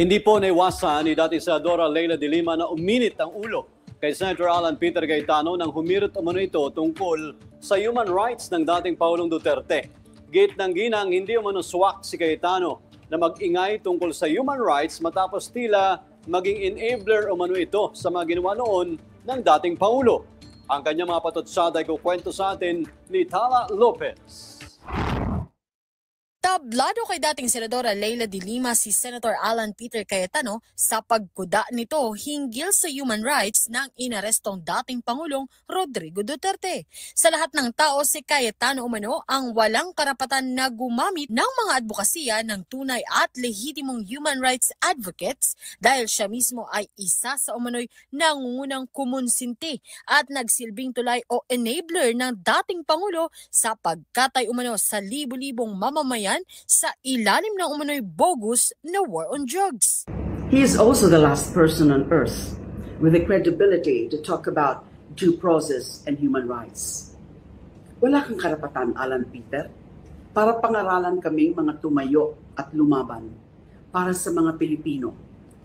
Hindi po naiwasan ni dating Senadora Leila de Lima na uminit ang ulo kay Senator Alan Peter Cayetano nang humirot umano ito tungkol sa human rights ng dating Pangulong Duterte. Git ng ginang hindi umano swak si Cayetano na mag-ingay tungkol sa human rights matapos tila maging enabler umano ito sa mga ginawa noon ng dating Pangulo. Ang kanyang mga patutsada ay kukwento sa atin ni Tala Lopez. Tablado kay dating Senadora Leila de Lima si Senator Alan Peter Cayetano sa pagkuda nito hinggil sa human rights ng inarestong dating Pangulong Rodrigo Duterte. Sa lahat ng tao, si Cayetano umano ang walang karapatan na gumamit ng mga advokasya ng tunay at lehitimong human rights advocates dahil siya mismo ay isa sa umano'y nangungunang kumonsinti at nagsilbing tulay o enabler ng dating Pangulo sa pagkatay umano sa libu-libong mamamayan sa ilalim ng umano'y bogus na war on drugs. He is also the last person on earth with the credibility to talk about due process and human rights. Wala kang karapatan, Alan Peter, para pangaralan kaming mga tumayo at lumaban para sa mga Pilipino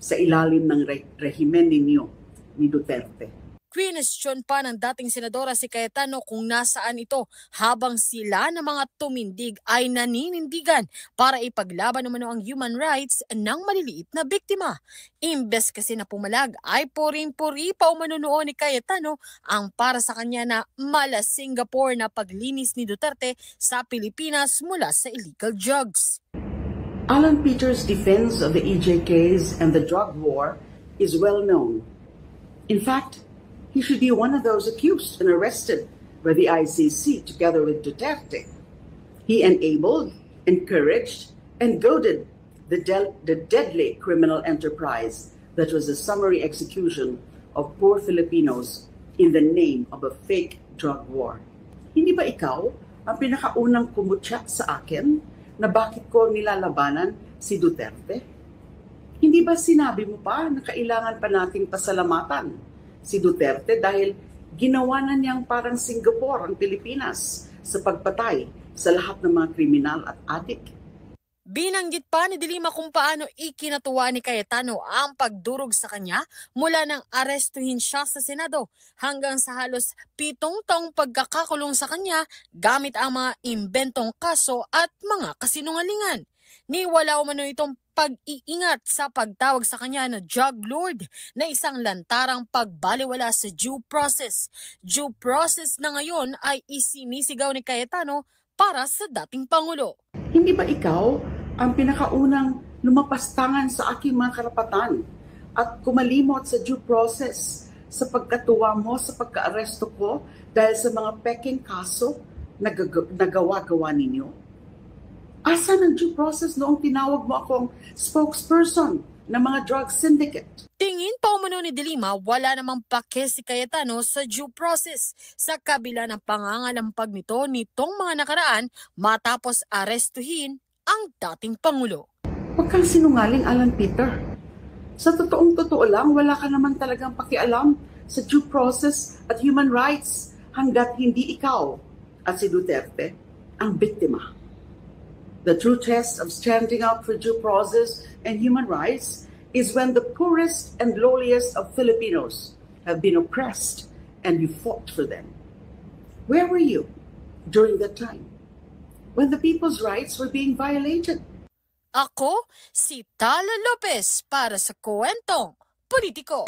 sa ilalim ng rehimen ninyo ni Duterte. Kwinestyon pa ng dating senadora si Cayetano kung nasaan ito habang sila na mga tumindig ay naninindigan para ipaglaban naman ang human rights ng maliliit na biktima. Imbes kasi na pumalag ay puring-puri pa umano noon ni Cayetano ang para sa kanya na mala Singapore na paglinis ni Duterte sa Pilipinas mula sa illegal drugs. Alan Peter's defense of the EJKs and the drug war is well known. In fact, he should be one of those accused and arrested by the ICC together with Duterte. He enabled, encouraged, and goaded the deadly criminal enterprise that was a summary execution of poor Filipinos in the name of a fake drug war. Hindi ba ikaw ang pinakaunang kumutya sa akin na bakit ko nilalabanan si Duterte? Hindi ba sinabi mo pa na kailangan pa nating pasalamatan si Duterte dahil ginawa na niyang parang Singapore ang Pilipinas sa pagpatay sa lahat ng mga kriminal at adik? Binanggit pa ni de Lima kung paano ikinatuwa ni Cayetano ang pagdurog sa kanya mula nang arestuhin siya sa Senado hanggang sa halos 7 taong pagkakakulong sa kanya gamit ang mga imbentong kaso at mga kasinungalingan. Niwala umano itong pag-iingat sa pagtawag sa kanya na drug lord na isang lantarang pagbaliwala sa due process. Due process na ngayon ay isinisigaw ni Cayetano para sa dating Pangulo. Hindi ba ikaw ang pinakaunang lumapastangan sa aking mga karapatan at kumalimot sa due process sa pagkatuwa mo sa pagka-aresto ko dahil sa mga peking kaso na nagawa-gawa ninyo? Asan ang due process noong tinawag mo akong spokesperson ng mga drug syndicate? Tingin pa umano ni de Lima, wala namang pake si Cayetano sa due process sa kabila ng pangangalampag nitong mga nakaraan matapos arestuhin ang dating Pangulo. Huwag kang sinungaling, Alan Peter. Sa totoong-totoo lang, wala ka naman talagang pakialam sa due process at human rights hanggat hindi ikaw at si Duterte ang biktima. The true test of standing up for due process and human rights is when the poorest and lowliest of Filipinos have been oppressed and you fought for them. Where were you during that time when the people's rights were being violated? Ako, si Tala Lopez para sa Kwentong Politiko.